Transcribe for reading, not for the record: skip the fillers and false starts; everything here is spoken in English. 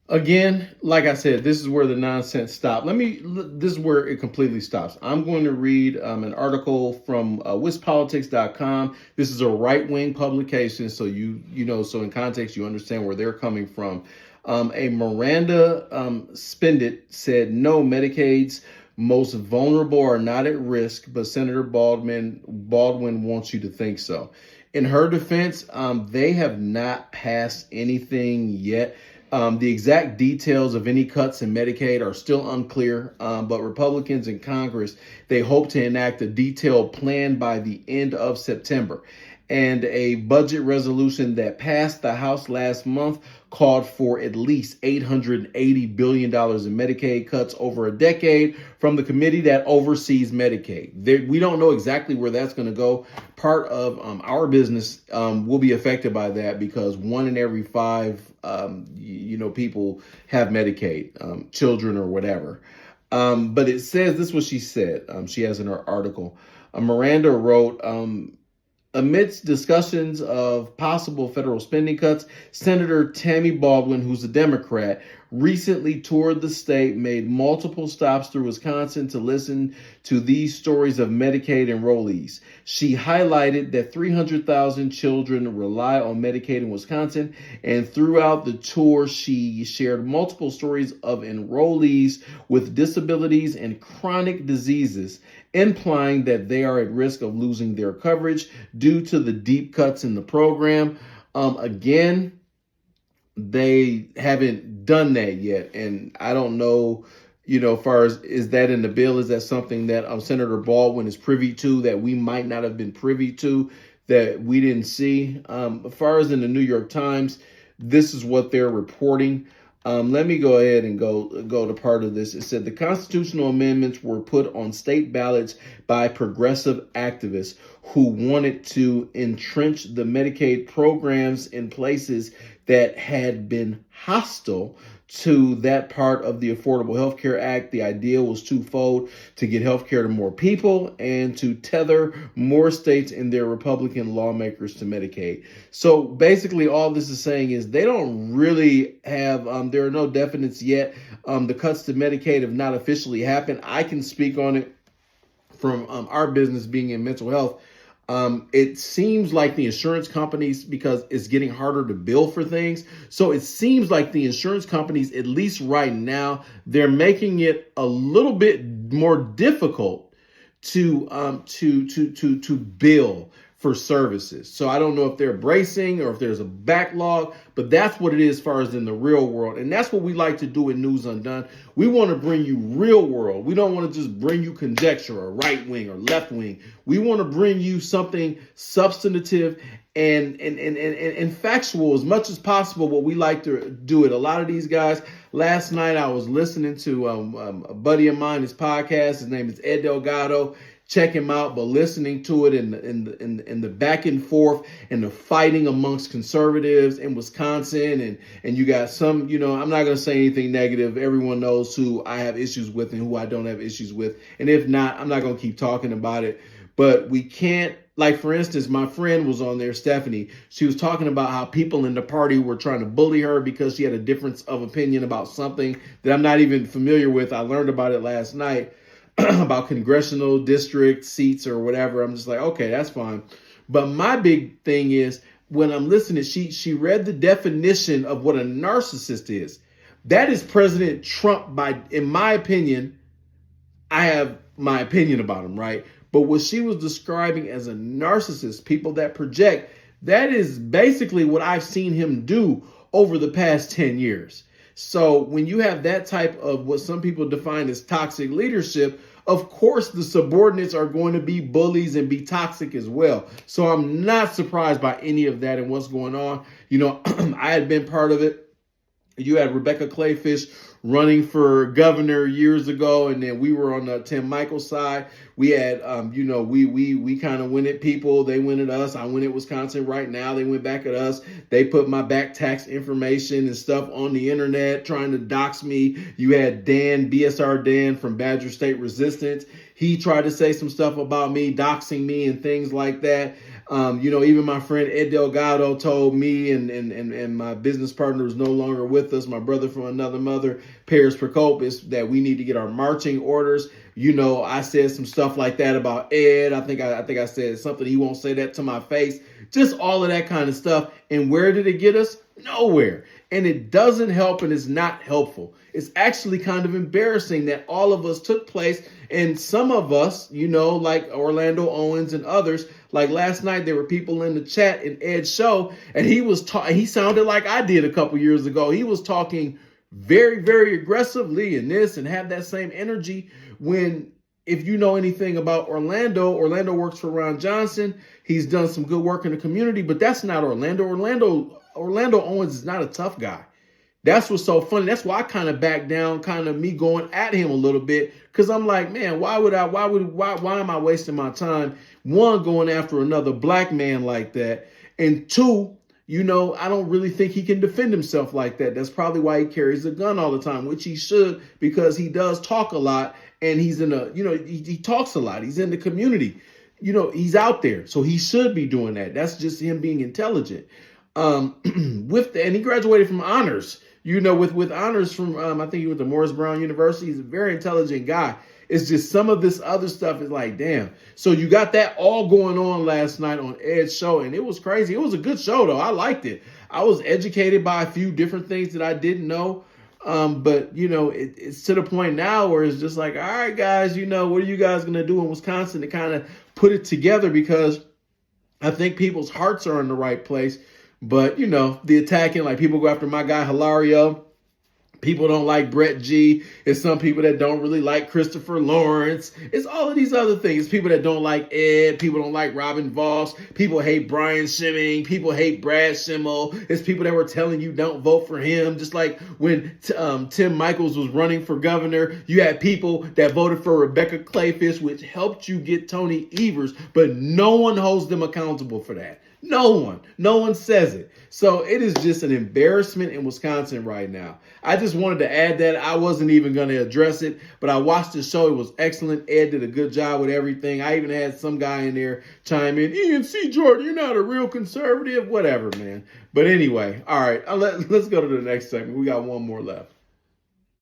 Again, like I said, this is where the nonsense stops. This is where it completely stops. I'm going to read an article from wispolitics.com. This is a right-wing publication, so so in context, you understand where they're coming from. A Miranda Spindit said, no, Medicaid's most vulnerable are not at risk, but Senator Baldwin wants you to think so. In her defense, they have not passed anything yet. The exact details of any cuts in Medicaid are still unclear, but Republicans in Congress, they hope to enact a detailed plan by the end of September. And a budget resolution that passed the House last month called for at least $880 billion in Medicaid cuts over a decade from the committee that oversees Medicaid. We don't know exactly where that's going to go. Part of our business will be affected by that because 1 in every 5, people have Medicaid, children or whatever. But it says, this is what she said. She has in her article. Miranda wrote, amidst discussions of possible federal spending cuts, Senator Tammy Baldwin, who's a Democrat, recently toured the state, made multiple stops through Wisconsin to listen to these stories of Medicaid enrollees. She highlighted that 300,000 children rely on Medicaid in Wisconsin, and throughout the tour, she shared multiple stories of enrollees with disabilities and chronic diseases, implying that they are at risk of losing their coverage due to the deep cuts in the program. Again, they haven't done that yet. And I don't know, as far as is that in the bill? Is that something that Senator Baldwin is privy to that we might not have been privy to, that we didn't see? As far as in the New York Times, this is what they're reporting. Let me go ahead and go to part of this. It said the constitutional amendments were put on state ballots by progressive activists who wanted to entrench the Medicaid programs in places that had been hostile to that part of the Affordable Health Care Act. The idea was twofold: to get health care to more people and to tether more states and their Republican lawmakers to Medicaid. So basically all this is saying is they don't really have, there are no definites yet. The cuts to Medicaid have not officially happened. I can speak on it from our business being in mental health. It seems like the insurance companies, because it's getting harder to bill for things. So it seems like the insurance companies, at least right now, they're making it a little bit more difficult to bill for services. So I don't know if they're bracing or if there's a backlog, but that's what it is as far as in the real world. And that's what we like to do in News Undone. We want to bring you real world. We don't want to just bring you conjecture or right wing or left wing. We want to bring you something substantive and factual as much as possible. What we like to do it. A lot of these guys. Last night I was listening to a buddy of mine, his podcast. His name is Ed Delgado. Check him out, but listening to it in the back and forth and the fighting amongst conservatives in Wisconsin, and you got some, I'm not going to say anything negative. Everyone knows who I have issues with and who I don't have issues with. And if not, I'm not going to keep talking about it. But we can't, like, for instance, my friend was on there, Stephanie. She was talking about how people in the party were trying to bully her because she had a difference of opinion about something that I'm not even familiar with. I learned about it last night. About congressional district seats or whatever. I'm just like, okay, that's fine. But my big thing is when I'm listening, she read the definition of what a narcissist is. That is President Trump. In my opinion, I have my opinion about him, right? But what she was describing as a narcissist, people that project, that is basically what I've seen him do over the past 10 years. So when you have that type of what some people define as toxic leadership, of course, the subordinates are going to be bullies and be toxic as well. So I'm not surprised by any of that and what's going on. I had been part of it. You had Rebecca Clayfish running for governor years ago, and then we were on the Tim Michaels side. We had, we kind of went at people. They went at us. I went at Wisconsin right now. They went back at us. They put my back tax information and stuff on the internet, trying to dox me. You had BSR Dan from Badger State Resistance. He tried to say some stuff about me, doxing me and things like that. Even my friend Ed Delgado told me and my business partner who's no longer with us, my brother from another mother, Paris Procopis, that we need to get our marching orders. I said some stuff like that about Ed. I think I said something. He won't say that to my face. Just all of that kind of stuff. And where did it get us? Nowhere. And it doesn't help, and it's not helpful. It's actually kind of embarrassing that all of us took place, and some of us, like Orlando Owens and others, like last night there were people in the chat in Ed's show, and he sounded like I did a couple years ago. He was talking very, very aggressively and this and have that same energy when, if you know anything about Orlando works for Ron Johnson. He's done some good work in the community, but that's not Orlando. Orlando Owens is not a tough guy. That's what's so funny. That's why I kind of backed down, kind of me going at him a little bit, because I'm like, man, why am I wasting my time? One, going after another black man like that, and two, I don't really think he can defend himself like that. That's probably why he carries a gun all the time, which he should, because he does talk a lot, and he's he talks a lot. He's in the community. He's out there, so he should be doing that. That's just him being intelligent. And he graduated from honors. With honors from I think he went to Morris Brown University. He's a very intelligent guy. It's just some of this other stuff is like, damn. So you got that all going on last night on Ed's show, and it was crazy. It was a good show, though. I liked it. I was educated by a few different things that I didn't know. But it's to the point now where it's just like, all right, guys, what are you guys going to do in Wisconsin to kind of put it together? Because I think people's hearts are in the right place. But, the attacking, like people go after my guy, Hilario. People don't like Brett G. It's some people that don't really like Christopher Lawrence. It's all of these other things. People that don't like Ed. People don't like Robin Voss. People hate Brian Schimming. People hate Brad Schimmel. It's people that were telling you don't vote for him. Just like when Tim Michaels was running for governor, you had people that voted for Rebecca Clayfish, which helped you get Tony Evers, but no one holds them accountable for that. No one says it. So it is just an embarrassment in Wisconsin right now. I just wanted to add that. I wasn't even going to address it, but I watched the show. It was excellent. Ed did a good job with everything. I even had some guy in there chime in, Ian C. Jordan, you're not a real conservative, whatever, man. But anyway, all right, let's go to the next segment. We got one more left.